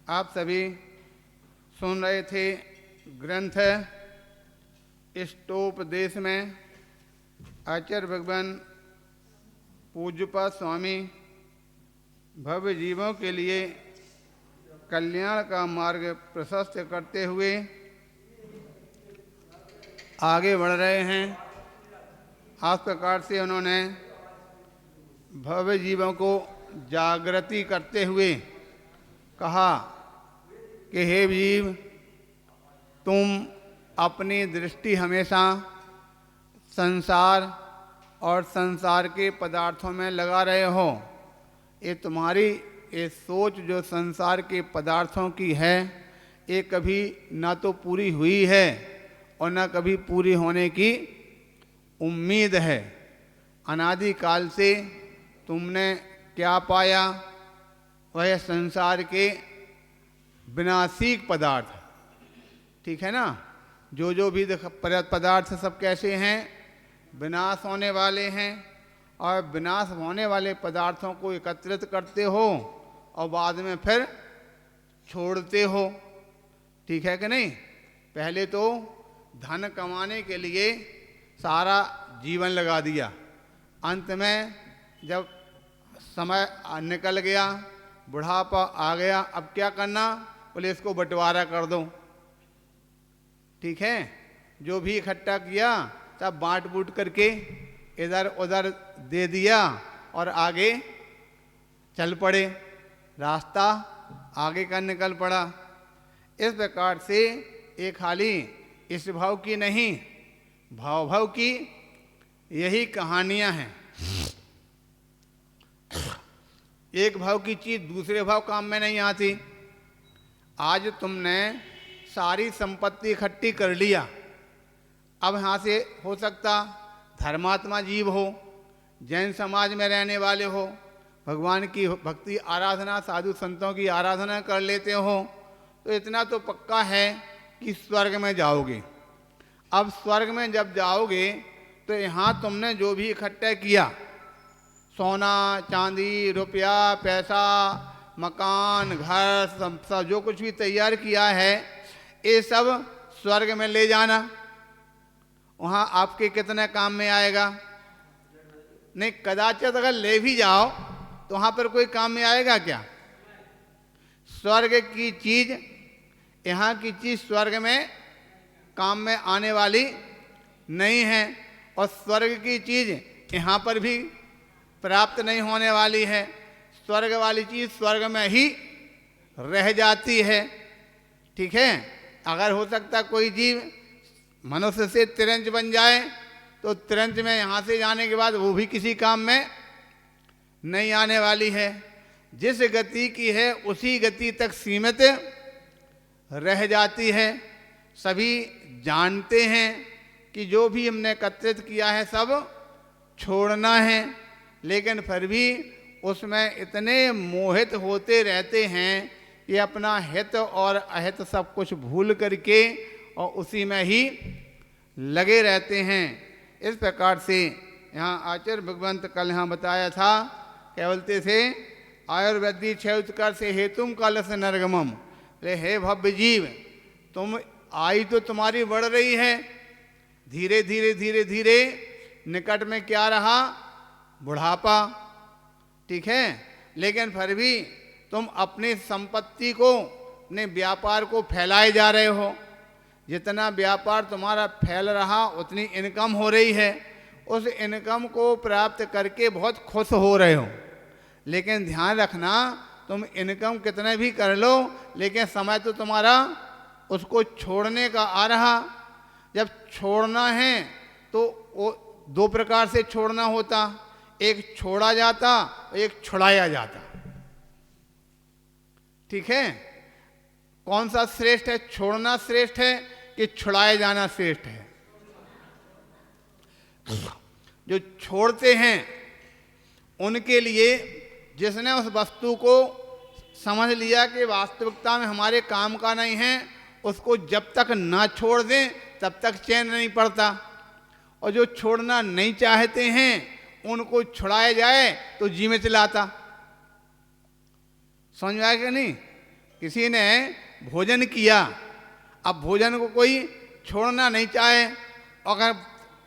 आप सभी सुन रहे थे ग्रंथ इष्टोपदेश में आचार्य भगवान पूज्यपाद स्वामी भव्य जीवों के लिए कल्याण का मार्ग प्रशस्त करते हुए आगे बढ़ रहे हैं। इस प्रकार से उन्होंने भव्य जीवों को जागृति करते हुए कहा कि हे जीव, तुम अपनी दृष्टि हमेशा संसार और संसार के पदार्थों में लगा रहे हो। ये तुम्हारी ये सोच जो संसार के पदार्थों की है, ये कभी ना तो पूरी हुई है और ना कभी पूरी होने की उम्मीद है। अनादि काल से तुमने क्या पाया? वह संसार के विनाशिक पदार्थ, ठीक है ना। जो भी पदार्थ सब कैसे हैं? विनाश होने वाले हैं। और विनाश होने वाले पदार्थों को एकत्रित करते हो और बाद में फिर छोड़ते हो, ठीक है कि नहीं। पहले तो धन कमाने के लिए सारा जीवन लगा दिया, अंत में जब समय निकल गया, बुढ़ापा आ गया, अब क्या करना? बोले इसको बंटवारा कर दो, ठीक है। जो भी इकट्ठा किया सब बांट बूट करके इधर उधर दे दिया और आगे चल पड़े, रास्ता आगे का निकल पड़ा। इस प्रकार से एक खाली इस भाव की नहीं, भाव की यही कहानियां हैं। एक भाव की चीज दूसरे भाव काम में नहीं आती। आज तुमने सारी संपत्ति इकट्ठी कर लिया, अब यहाँ से हो सकता धर्मात्मा जीव हो, जैन समाज में रहने वाले हो, भगवान की भक्ति आराधना साधु संतों की आराधना कर लेते हो, तो इतना तो पक्का है कि स्वर्ग में जाओगे। अब स्वर्ग में जब जाओगे तो यहाँ तुमने जो भी इकट्ठा किया, सोना चांदी रुपया पैसा मकान घर सब जो कुछ भी तैयार किया है, ये सब स्वर्ग में ले जाना। वहाँ आपके कितने काम में आएगा? नहीं, कदाचित अगर ले भी जाओ तो वहाँ पर कोई काम में आएगा क्या? स्वर्ग की चीज, यहाँ की चीज स्वर्ग में काम में आने वाली नहीं है, और स्वर्ग की चीज यहाँ पर भी प्राप्त नहीं होने वाली है। स्वर्ग वाली चीज स्वर्ग में ही रह जाती है, ठीक है। अगर हो सकता कोई जीव मनुष्य से तिरंज बन जाए तो तिरंज में यहाँ से जाने के बाद वो भी किसी काम में नहीं आने वाली है। जिस गति की है उसी गति तक सीमित रह जाती है। सभी जानते हैं कि जो भी हमने एकत्रित किया है सब छोड़ना है, लेकिन फिर भी उसमें इतने मोहित होते रहते हैं कि अपना हित और अहित सब कुछ भूल करके और उसी में ही लगे रहते हैं। इस प्रकार से यहाँ आचार्य भगवंत कल यहाँ बताया था, क्या बोलते थे? आयुर्वेदी क्षयकर से हेतुम काल से नरगमम। हे भव्य जीव, तुम आयु तो तुम्हारी बढ़ रही है, धीरे धीरे धीरे धीरे निकट में क्या रहा? बुढ़ापा, ठीक है। लेकिन फिर भी तुम अपनी संपत्ति को, अपने व्यापार को फैलाए जा रहे हो। जितना व्यापार तुम्हारा फैल रहा उतनी इनकम हो रही है। उस इनकम को प्राप्त करके बहुत खुश हो रहे हो, लेकिन ध्यान रखना, तुम इनकम कितने भी कर लो, लेकिन समय तो तुम्हारा उसको छोड़ने का आ रहा। जब छोड़ना है तो वो दो प्रकार से छोड़ना होता, एक छोड़ा जाता और एक छुड़ाया जाता, ठीक है। कौन सा श्रेष्ठ है? छोड़ना श्रेष्ठ है कि छुड़ाया जाना श्रेष्ठ है? जो छोड़ते हैं उनके लिए, जिसने उस वस्तु को समझ लिया कि वास्तविकता में हमारे काम का नहीं है, उसको जब तक ना छोड़ दें तब तक चैन नहीं पड़ता। और जो छोड़ना नहीं चाहते हैं उनको छुड़ाया जाए तो जी में चिल्लाता। समझ में आया कि नहीं? किसी ने भोजन किया, अब भोजन को कोई छोड़ना नहीं चाहे, अगर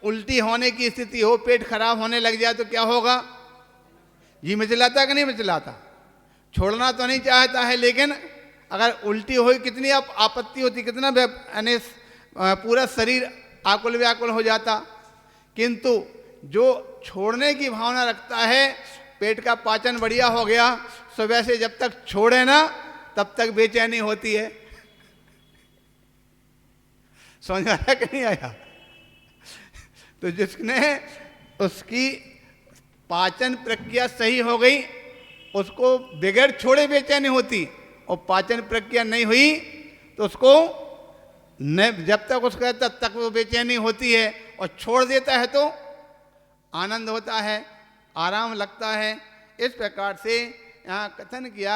उल्टी होने की स्थिति हो, पेट खराब होने लग जाए तो क्या होगा? जी मिचलाता कि नहीं मिचलाता? छोड़ना तो नहीं चाहता है, लेकिन अगर उल्टी हो कितनी आपत्ति होती, कितना यानी पूरा शरीर आकुल व्याकुल हो जाता। किंतु जो छोड़ने की भावना रखता है, पेट का पाचन बढ़िया हो गया, सुबह से जब तक छोड़े ना तब तक बेचैनी होती है। समझ आया कि नहीं आया? तो जिसने उसकी पाचन प्रक्रिया सही हो गई, उसको बगैर छोड़े बेचैनी होती, और पाचन प्रक्रिया नहीं हुई तो उसको जब तक उसका तब तक वो बेचैनी होती है, और छोड़ देता है तो आनंद होता है, आराम लगता है। इस प्रकार से यहाँ कथन किया,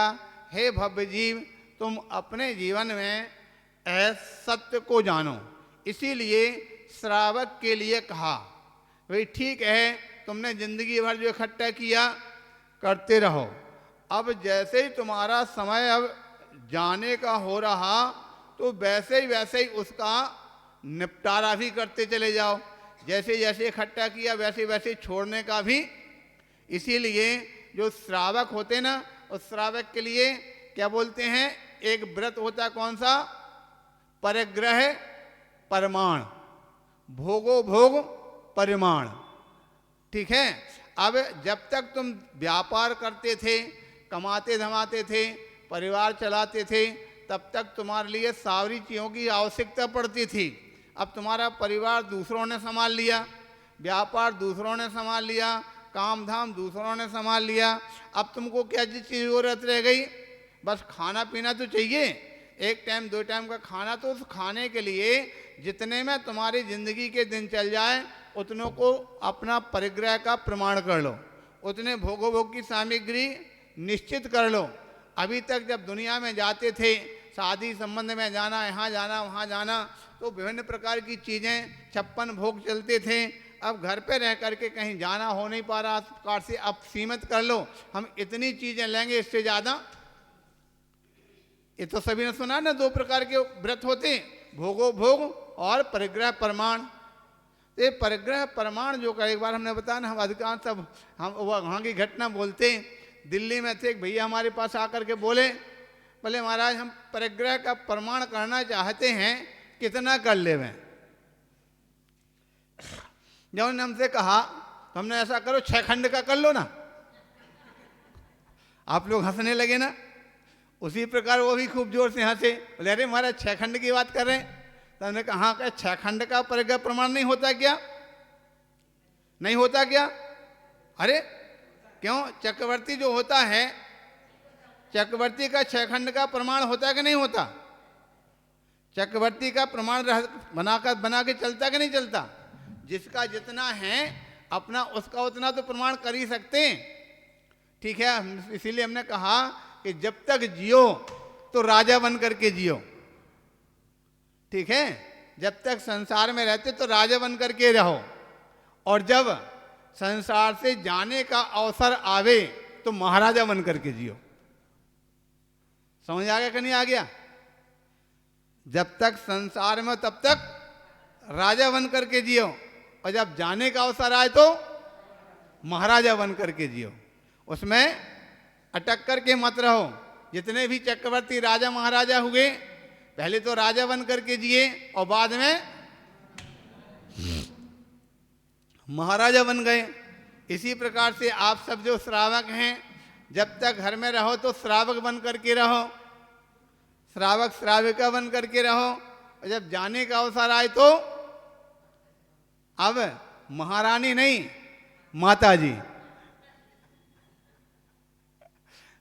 हे भव्य जीव, तुम अपने जीवन में सत्य को जानो, इसीलिए श्रावक के लिए कहा। भाई ठीक है, तुमने जिंदगी भर जो इकट्ठा किया करते रहो, अब जैसे ही तुम्हारा समय अब जाने का हो रहा तो वैसे ही उसका निपटारा भी करते चले जाओ। जैसे जैसे इकट्ठा किया वैसे वैसे छोड़ने का भी। इसीलिए जो श्रावक होते ना, उस श्रावक के लिए क्या बोलते हैं, एक व्रत होता है, कौन सा? परिग्रह परमाण, भोगो भोग परिमाण। ठीक है। अब जब तक तुम व्यापार करते थे, कमाते धमाते थे, परिवार चलाते थे, तब तक तुम्हारे लिए सारी चीज़ों की आवश्यकता पड़ती थी। अब तुम्हारा परिवार दूसरों ने संभाल लिया, व्यापार दूसरों ने संभाल लिया, काम धाम दूसरों ने संभाल लिया। अब तुमको क्या चीज़ की ज़रूरत रह गई? बस खाना पीना तो चाहिए, एक टाइम दो टाइम का खाना। तो उस खाने के लिए जितने में तुम्हारी ज़िंदगी के दिन चल जाए, उतनों को अपना परिग्रह का प्रमाण कर लो, उतने भोगोभोग की सामग्री निश्चित कर लो। अभी तक जब दुनिया में जाते थे, शादी संबंध में जाना, यहाँ जाना वहाँ जाना, तो विभिन्न प्रकार की चीज़ें 56 भोग चलते थे। अब घर पे रह करके कहीं जाना हो नहीं पा रहा, प्रकार से अब सीमित कर लो, हम इतनी चीज़ें लेंगे, इससे ज़्यादा। ये तो सभी ने सुना ना, 2 प्रकार के व्रत होते, भोगो भोग और परिग्रह प्रमाण। ये परिग्रह प्रमाण जो का एक बार हमने बताया ना, हम अधिकांश सब हम वहाँ की घटना बोलते हैं। दिल्ली में थे एक भैया हमारे पास आकर के बोले महाराज हम परिग्रह का प्रमाण करना चाहते हैं, कितना कर लेवें? जब उन्होंने हमसे कहा तो हमने ऐसा करो 6 खंड का कर लो ना। आप लोग हंसने लगे ना। उसी प्रकार वो भी खूब जोर से हंसे, बोले अरे महाराज 6 खंड की बात कर रहे हैं। तो हमने कहा हाँ, 6 खंड का परिग्रह प्रमाण नहीं होता क्या? नहीं होता क्या? अरे क्यों? चक्रवर्ती जो होता है, चक्रवर्ती का 6 खंड का प्रमाण होता है कि नहीं होता? चक्रवर्ती का प्रमाण बना के चलता कि नहीं चलता? जिसका जितना है अपना उसका उतना तो प्रमाण कर ही सकते हैं। ठीक है, इसीलिए हमने कहा कि जब तक जियो तो राजा बन करके जियो। ठीक है, जब तक संसार में रहते तो राजा बन करके रहो, और जब संसार से जाने का अवसर आवे तो महाराजा बन करके जियो। समझ आ गया कि नहीं आ गया? जब तक संसार में तब तक राजा बन करके जियो, और जब जाने का अवसर आए तो महाराजा बन करके जियो। उसमें अटक करके मत रहो। जितने भी चक्रवर्ती राजा महाराजा हुए, पहले तो राजा बन करके जिए और बाद में महाराजा बन गए। इसी प्रकार से आप सब जो श्रावक हैं, जब तक घर में रहो तो श्रावक बन करके रहो, श्रावक श्राविका बन करके रहो, और जब जाने का अवसर आए तो अब महारानी नहीं, माता जी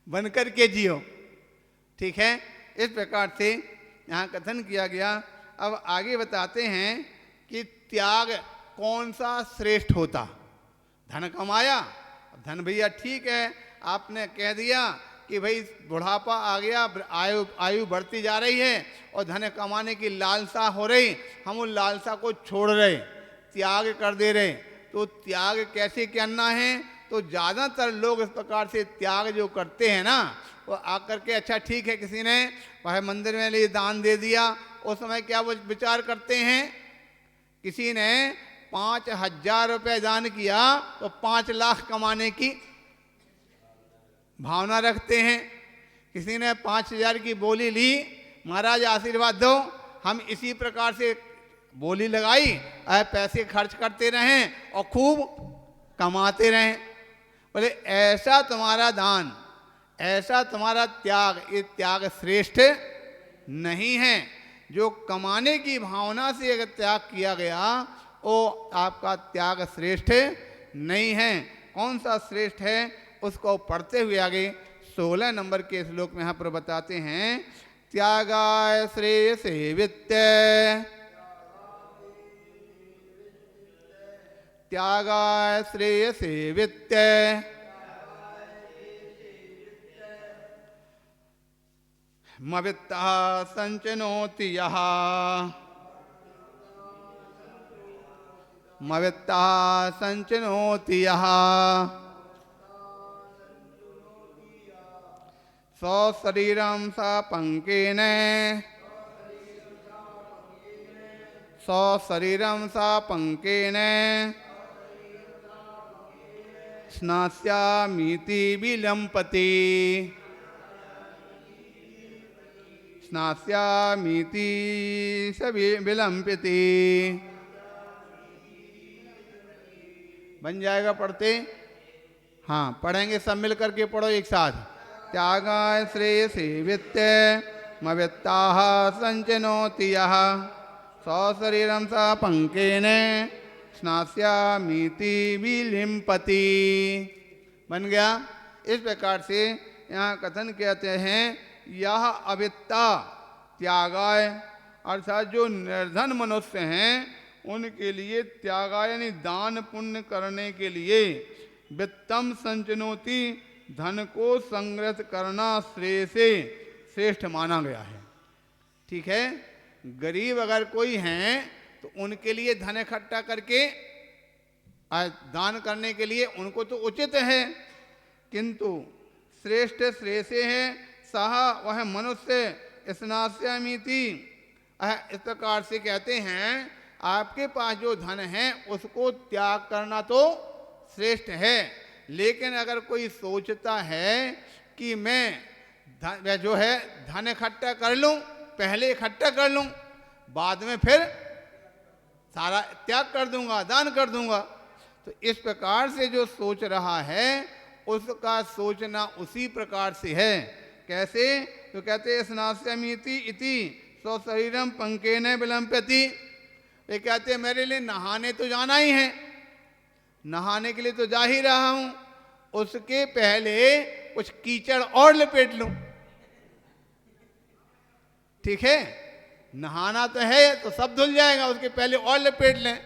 बन करके जियो। ठीक है, इस प्रकार से यहाँ कथन किया गया। अब आगे बताते हैं कि त्याग कौन सा श्रेष्ठ होता। धन कमाया, धन भैया ठीक है, आपने कह दिया कि भाई बुढ़ापा आ गया, आयु बढ़ती जा रही है और धन कमाने की लालसा हो रही, हम उस लालसा को छोड़ रहे, त्याग कर दे रहे। तो त्याग कैसे करना है? तो ज़्यादातर लोग इस प्रकार से त्याग जो करते हैं ना, वो आकर के अच्छा ठीक है किसी ने वह मंदिर में लिए दान दे दिया, उस समय क्या वो विचार करते हैं? किसी ने 5,000 रुपये दान किया तो 5 लाख कमाने की भावना रखते हैं। किसी ने 5,000 की बोली ली, महाराज आशीर्वाद दो, हम इसी प्रकार से बोली लगाई, पैसे खर्च करते रहें और खूब कमाते रहें। बोले ऐसा तुम्हारा दान, ऐसा तुम्हारा त्याग, ये त्याग श्रेष्ठ नहीं है। जो कमाने की भावना से अगर त्याग किया गया वो आपका त्याग श्रेष्ठ नहीं है। कौन सा श्रेष्ठ है उसको पढ़ते हुए आगे 16 नंबर के श्लोक में यहाँ पर बताते हैं, त्यागाय श्रेयसे वित्ते, त्यागाय श्रेयसे वित्ते, मवित्तः संचनोति यः, मवित्तः संचनोति यः, स्वशरीरं सपङ्केन, स्वशरीरं सपङ्केन स्नास्यामीति विलम्पति, स्नास्यामीति स विलम्पति। बन जाएगा पढ़ते? हाँ पढ़ेंगे, सब मिल करके पढ़ो एक साथ। त्यागाय श्रेयसे वित्ते, मवित्ताः संचनोति यः, स्वशरीरं सपङ्केन स्नास्यामीति विलिम्पति। बन गया। इस प्रकार से यहाँ कथन कहते हैं, यह अवित्ता त्यागाय, अर्थात जो निर्धन मनुष्य हैं उनके लिए त्यागाय यानी दान पुण्य करने के लिए वित्तम संचनोति, धन को संग्रहित करना श्रेय से श्रेष्ठ माना गया है। ठीक है, गरीब अगर कोई हैं तो उनके लिए धन इकट्ठा करके दान करने के लिए उनको तो उचित है, किंतु श्रेष्ठ श्रेय से है सह वह मनुष्य स्नास्यामीति। इस प्रकार से कहते हैं आपके पास जो धन है उसको त्याग करना तो श्रेष्ठ है, लेकिन अगर कोई सोचता है कि मैं जो है धन इकट्ठा कर लूं, पहले इकट्ठा कर लूं, बाद में फिर सारा त्याग कर दूंगा, दान कर दूंगा, तो इस प्रकार से जो सोच रहा है उसका सोचना उसी प्रकार से है। कैसे? तो कहते हैं स्नास्यामीति इति स्वशरीरम पंकेन विलंपति। ये कहते हैं मेरे लिए नहाने तो जाना ही है, नहाने के लिए तो जा ही रहा हूं, उसके पहले कुछ कीचड़ और लपेट लूं। ठीक है, नहाना तो है तो सब धुल जाएगा, उसके पहले और लपेट लें।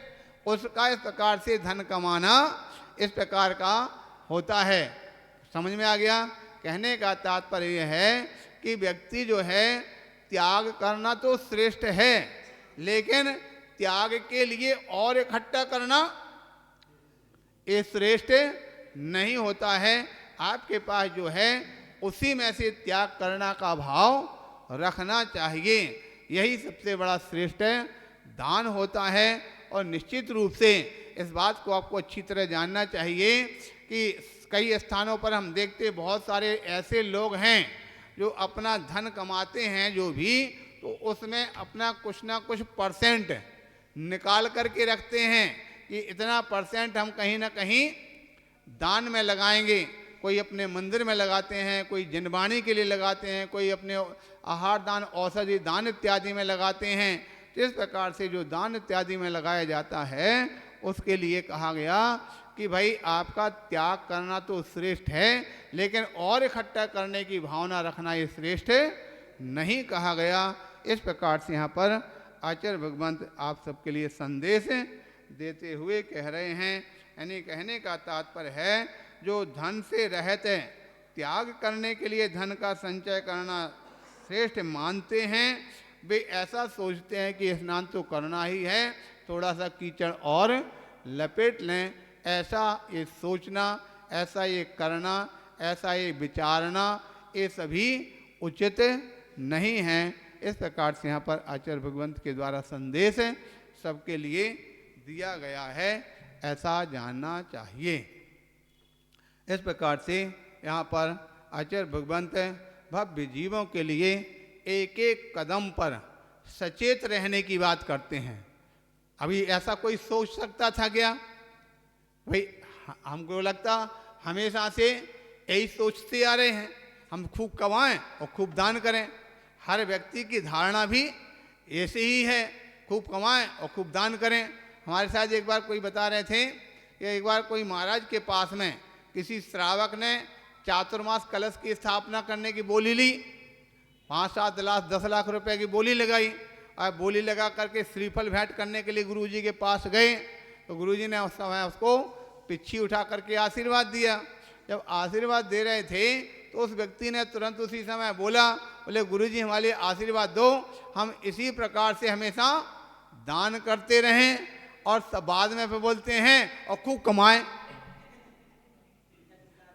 उसका इस प्रकार से धन कमाना इस प्रकार का होता है। समझ में आ गया? कहने का तात्पर्य यह है कि व्यक्ति जो है त्याग करना तो श्रेष्ठ है, लेकिन त्याग के लिए और इकट्ठा करना ये श्रेष्ठ नहीं होता है। आपके पास जो है उसी में से त्याग करना का भाव रखना चाहिए, यही सबसे बड़ा श्रेष्ठ दान होता है। और निश्चित रूप से इस बात को आपको अच्छी तरह जानना चाहिए कि कई स्थानों पर हम देखते बहुत सारे ऐसे लोग हैं जो अपना धन कमाते हैं जो भी, तो उसमें अपना कुछ ना कुछ परसेंट निकाल करके रखते हैं कि इतना परसेंट हम कहीं ना कहीं दान में लगाएंगे। कोई अपने मंदिर में लगाते हैं, कोई जनवाणी के लिए लगाते हैं, कोई अपने आहार दान, औषधि दान इत्यादि में लगाते हैं। तो इस प्रकार से जो दान इत्यादि में लगाया जाता है उसके लिए कहा गया कि भाई आपका त्याग करना तो श्रेष्ठ है, लेकिन और इकट्ठा करने की भावना रखना ये श्रेष्ठ नहीं कहा गया। इस प्रकार से यहाँ पर आचार्य भगवंत आप सबके लिए संदेश देते हुए कह रहे हैं। यानी कहने का तात्पर्य है जो धन से रहित त्याग करने के लिए धन का संचय करना श्रेष्ठ मानते हैं, वे ऐसा सोचते हैं कि स्नान तो करना ही है, थोड़ा सा कीचड़ और लपेट लें। ऐसा ये सोचना, ऐसा ये करना, ऐसा ये विचारना, ये सभी उचित नहीं है। इस प्रकार से यहाँ पर आचार्य भगवंत के द्वारा संदेश सबके लिए दिया गया है, ऐसा जानना चाहिए। इस प्रकार से यहाँ पर आचार्य भगवंत भव्य जीवों के लिए एक एक कदम पर सचेत रहने की बात करते हैं। अभी ऐसा कोई सोच सकता था क्या? भाई हमको लगता हमेशा से यही सोचते आ रहे हैं, हम खूब कमाएं और खूब दान करें। हर व्यक्ति की धारणा भी ऐसे ही है, खूब कमाएं और खूब दान करें। हमारे साथ एक बार कोई बता रहे थे कि एक बार कोई महाराज के पास में किसी श्रावक ने चातुर्मास कलश की स्थापना करने की बोली ली, 5-7 लाख 10 लाख रुपए की बोली लगाई। और बोली लगा करके श्रीफल भेंट करने के लिए गुरुजी के पास गए तो गुरुजी ने उस समय उसको पिच्छी उठा करके आशीर्वाद दिया। जब आशीर्वाद दे रहे थे तो उस व्यक्ति ने तुरंत उसी समय बोले गुरुजी हमारे लिए आशीर्वाद दो, हम इसी प्रकार से हमेशा दान करते रहें और सब बाद में फिर बोलते हैं और खूब कमाएं।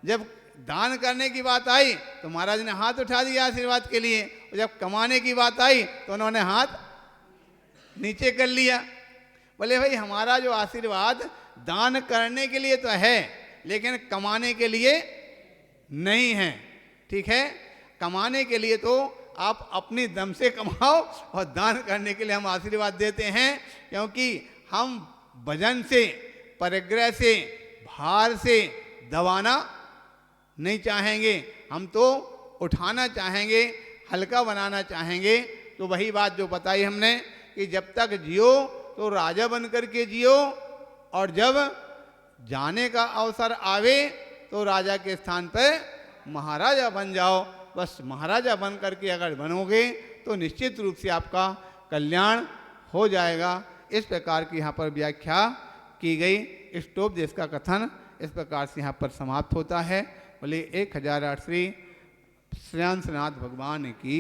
जब दान करने की बात आई तो महाराज ने हाथ उठा दिया आशीर्वाद के लिए, और जब कमाने की बात आई तो उन्होंने हाथ नीचे कर लिया। बोले भाई हमारा जो आशीर्वाद दान करने के लिए तो है लेकिन कमाने के लिए नहीं है। ठीक है, कमाने के लिए तो आप अपनी दम से कमाओ और दान करने के लिए हम आशीर्वाद देते हैं, क्योंकि हम वजन से, परिग्रह से, भार से दबाना नहीं चाहेंगे, हम तो उठाना चाहेंगे, हल्का बनाना चाहेंगे। तो वही बात जो बताई हमने कि जब तक जियो तो राजा बन करके जियो, और जब जाने का अवसर आवे तो राजा के स्थान पर महाराजा बन जाओ। बस महाराजा बन करके अगर बनोगे तो निश्चित रूप से आपका कल्याण हो जाएगा। इस प्रकार की यहाँ पर व्याख्या की गई। स्टोपदेश का कथन इस प्रकार से यहाँ पर समाप्त होता है। बोले 1008 श्री श्रेयांशनाथ भगवान की